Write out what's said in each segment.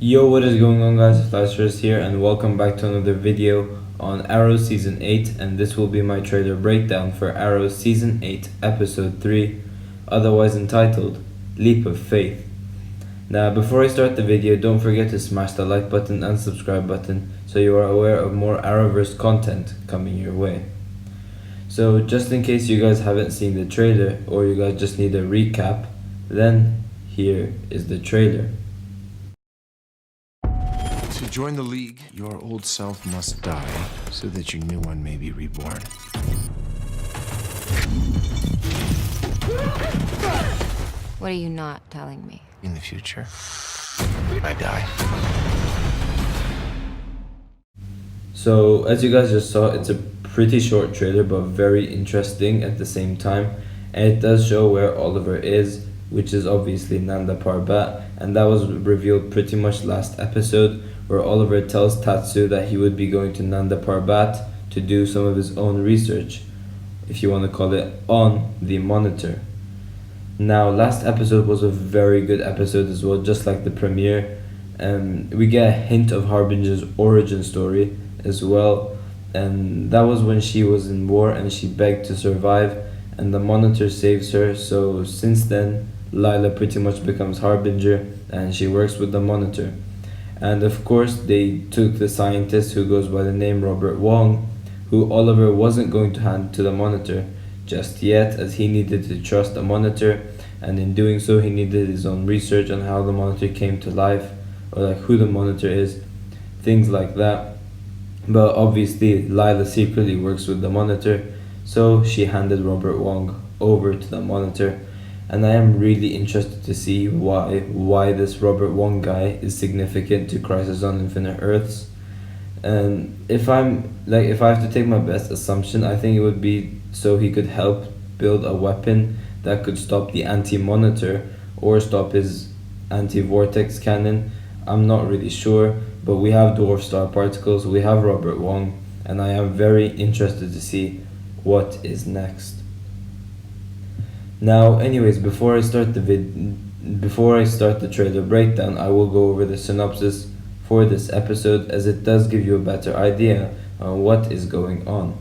Yo, what is going on, guys? Flashers here, and welcome back to another video on Arrow Season 8, and this will be my trailer breakdown for Arrow Season 8, Episode 3, otherwise entitled Leap of Faith. Now, before I start the video, don't forget to smash the like button and subscribe button so you are aware of more Arrowverse content coming your way. So, just in case you guys haven't seen the trailer or you guys just need a recap, then here is the trailer. To join the League, your old self must die so that your new one may be reborn. What are you not telling me? In the future, I die. So, as you guys just saw, it's a pretty short trailer but very interesting at the same time, and it does show where Oliver is, which is obviously Nanda Parbat, and that was revealed pretty much last episode, where Oliver tells Tatsu that he would be going to Nanda Parbat to do some of his own research, if you want to call it, on the Monitor. Now, last episode was a very good episode as well, just like the premiere. We get a hint of Harbinger's origin story as well, and that was when she was in war and she begged to survive, and the Monitor saves her. So since then, Lila pretty much becomes Harbinger and she works with the Monitor. And of course, they took the scientist who goes by the name Robert Wong, who Oliver wasn't going to hand to the Monitor just yet, as he needed to trust the Monitor, and in doing so he needed his own research on how the Monitor came to life, or like who the Monitor is, things like that. But obviously Lila secretly works with the Monitor, so she handed Robert Wong over to the Monitor, and I am really interested to see why this Robert Wong guy is significant to Crisis on Infinite Earths. And if I have to take my best assumption, I think it would be so he could help build a weapon that could stop the anti-Monitor or stop his anti-vortex cannon. I'm not really sure, but we have dwarf star particles, we have Robert Wong, and I am very interested to see what is next. Now, anyways, before I start the trailer breakdown, I will go over the synopsis for this episode, as it does give you a better idea on what is going on.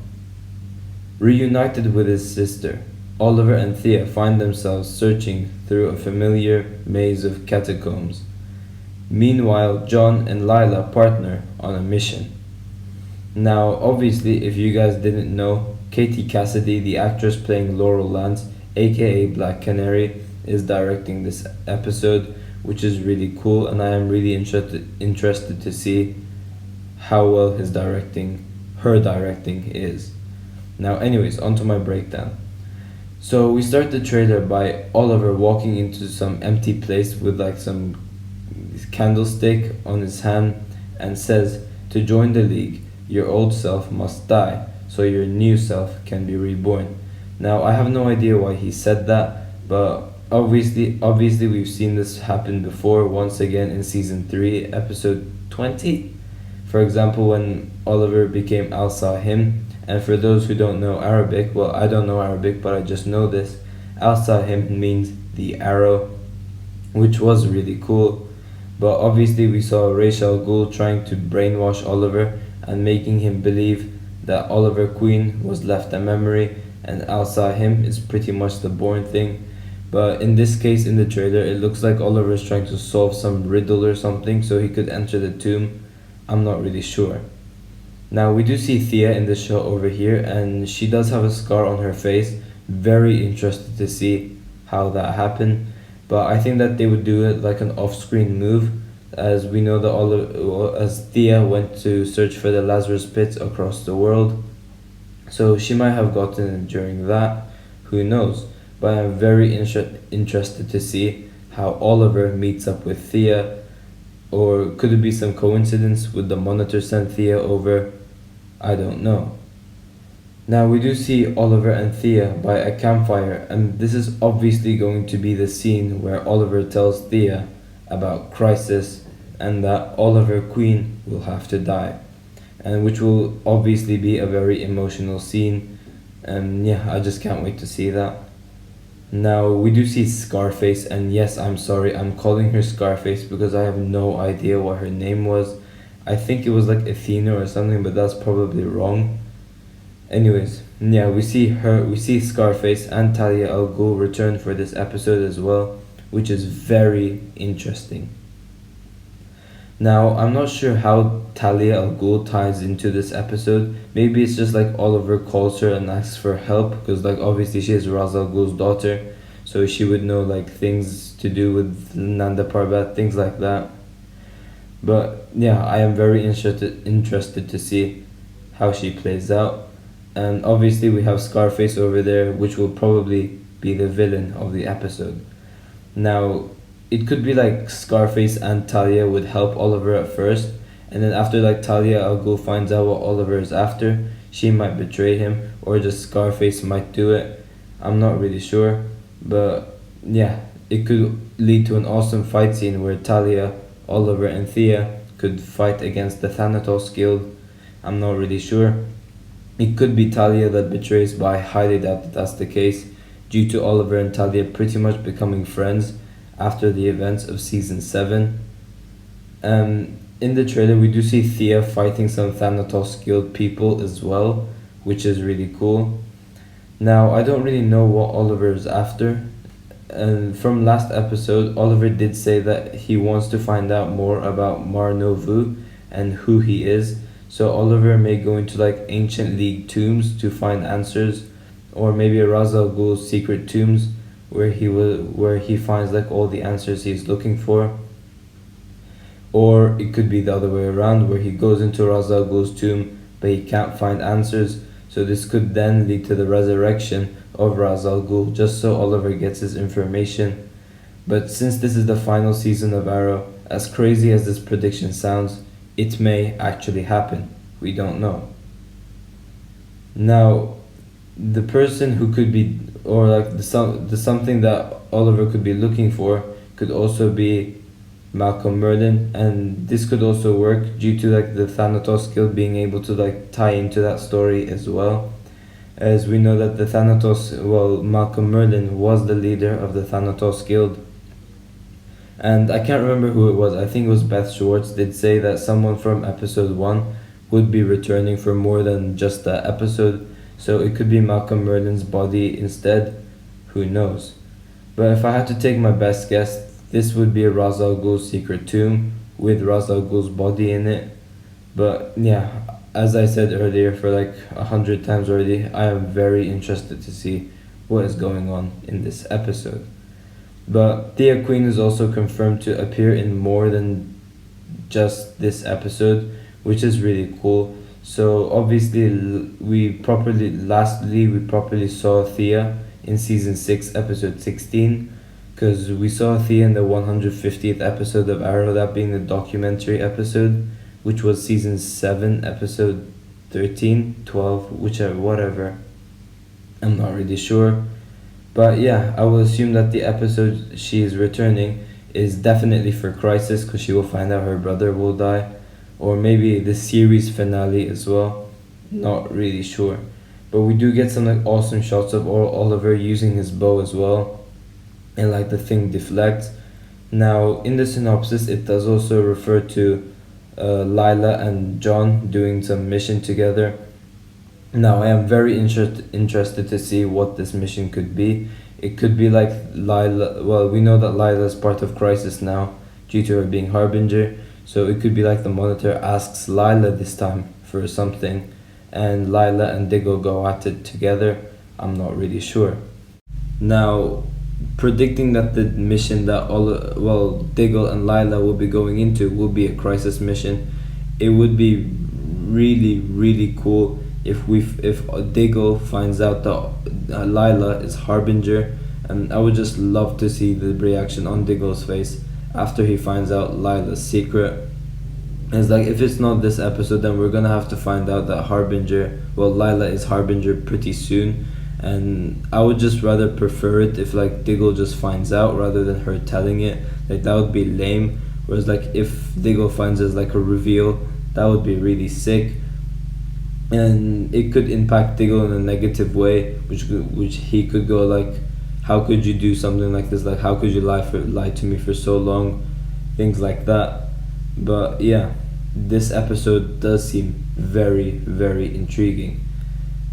Reunited with his sister, Oliver and Thea find themselves searching through a familiar maze of catacombs. Meanwhile, John and Lila partner on a mission. Now, obviously, if you guys didn't know, Katie Cassidy, the actress playing Laurel Lance, aka Black Canary, is directing this episode, which is really cool, and I am really interested to see how well her directing is. Now, anyways, onto my breakdown. So we start the trailer by Oliver walking into some empty place with like some candlestick on his hand, and says, to join the League, your old self must die so your new self can be reborn. Now, I have no idea why he said that, but obviously we've seen this happen before, once again in season 3, episode 20. For example, when Oliver became Al Sahim. And for those who don't know Arabic, well, I don't know Arabic, but I just know this. Al Sahim means the arrow, which was really cool. But obviously we saw Rachel Ghul trying to brainwash Oliver and making him believe that Oliver Queen was left a memory and Al Sahim is pretty much the born thing. But in this case, in the trailer, it looks like Oliver is trying to solve some riddle or something so he could enter the tomb. I'm not really sure. Now, we do see Thea in the show over here, and she does have a scar on her face. Very interested to see how that happened, but I think that they would do it like an off-screen move, as we know that as Thea went to search for the Lazarus pits across the world, so she might have gotten it during that, who knows. But I'm very interested to see how Oliver meets up with Thea, or could it be some coincidence with the Monitor sent Thea over? I don't know. Now we do see Oliver and Thea by a campfire, and this is obviously going to be the scene where Oliver tells Thea about Crisis and that Oliver Queen will have to die, and which will obviously be a very emotional scene, and yeah, I just can't wait to see that. Now we do see Scarface, and yes, I'm sorry, I'm calling her Scarface because I have no idea what her name was. I think it was like Athena or something, but that's probably wrong. Anyways, yeah, we see Scarface and Talia al Ghul return for this episode as well, which is very interesting. Now, I'm not sure how Talia al Ghul ties into this episode. Maybe it's just like Oliver calls her and asks for help because, like, obviously she is Ra's al Ghul's daughter, so she would know like things to do with Nanda Parbat, things like that. But yeah, I am very interested to see how she plays out. And obviously, we have Scarface over there, which will probably be the villain of the episode. Now, it could be like Scarface and Talia would help Oliver at first, and then after like Talia al Ghul finds out what Oliver is after, she might betray him, or just Scarface might do it. I'm not really sure, but yeah, it could lead to an awesome fight scene where Talia, Oliver, and Thea could fight against the Thanatos Guild. I'm not really sure. It could be Talia that betrays, but I highly doubt that that's the case, due to Oliver and Talia pretty much becoming friends after the events of season 7. In the trailer, we do see Thea fighting some Thanatos Guild people as well, which is really cool. Now, I don't really know what Oliver is after. And from last episode, Oliver did say that he wants to find out more about Mar Novu and who he is. So Oliver may go into like ancient League tombs to find answers, or maybe Ra's al Ghul's secret tombs where he finds like all the answers he's looking for. Or it could be the other way around, where he goes into Ra's al Ghul's tomb but he can't find answers. So this could then lead to the resurrection of Ra's al Ghul, just so Oliver gets his information. But since this is the final season of Arrow, as crazy as this prediction sounds, it may actually happen. We don't know. Now, the person who could be, or like the something that Oliver could be looking for, could also be Malcolm Merlin, and this could also work due to like the Thanatos Guild being able to like tie into that story as well. As we know that the Thanatos, well, Malcolm Merlin was the leader of the Thanatos Guild. And I can't remember who it was. I think it was Beth Schwartz did say that someone from episode 1 would be returning for more than just that episode. So it could be Malcolm Merlin's body instead. Who knows? But if I had to take my best guess, this would be Ra's al Ghul's secret tomb with Ra's al Ghul's body in it. But yeah, as I said earlier for like 100 times already, I am very interested to see what is going on in this episode. But Thea Queen is also confirmed to appear in more than just this episode, which is really cool. So obviously we properly saw Thea in season 6 episode 16, because we saw Thea in the 150th episode of Arrow, that being the documentary episode, which was season 7 episode 13, 12, whichever, whatever. I'm not really sure. But yeah, I will assume that the episode she is returning is definitely for Crisis, because she will find out her brother will die. Or maybe the series finale as well. Not really sure. But we do get some like awesome shots of Oliver using his bow as well. And like the thing deflects. Now, in the synopsis, it does also refer to Lila and John doing some mission together. Now, I am very interested to see what this mission could be. It could be like Lila, well, we know that Lila is part of Crisis now, due to her being Harbinger, so it could be like the Monitor asks Lila this time for something, and Lila and Diggle go at it together. I'm not really sure. Now, predicting that the mission that Diggle and Lila will be going into will be a Crisis mission, it would be really cool if Diggle finds out that Lila is Harbinger, and I would just love to see the reaction on Diggle's face after he finds out Lila's secret. And it's like, if it's not this episode, then we're gonna have to find out that Lila is Harbinger pretty soon, and I would just rather prefer it if like Diggle just finds out rather than her telling it. Like, that would be lame. Whereas like if Diggle finds it as like a reveal, that would be really sick. And it could impact Diggle in a negative way, which he could go like how could you do something like this? Like, how could you lie to me for so long? Things like that. But yeah, this episode does seem very, very intriguing.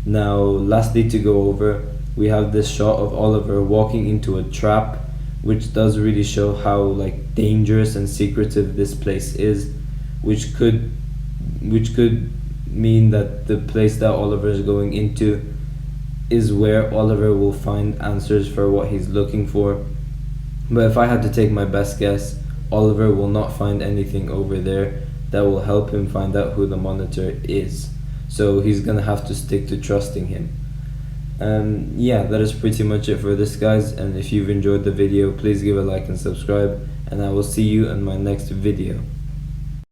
Now, lastly, to go over, we have this shot of Oliver walking into a trap, which does really show how like dangerous and secretive this place is, which could mean that the place that Oliver is going into is where Oliver will find answers for what he's looking for. But if I had to take my best guess, Oliver will not find anything over there that will help him find out who the Monitor is. So he's gonna have to stick to trusting him. And yeah, that is pretty much it for this, guys. And if you've enjoyed the video, please give a like and subscribe. And I will see you in my next video.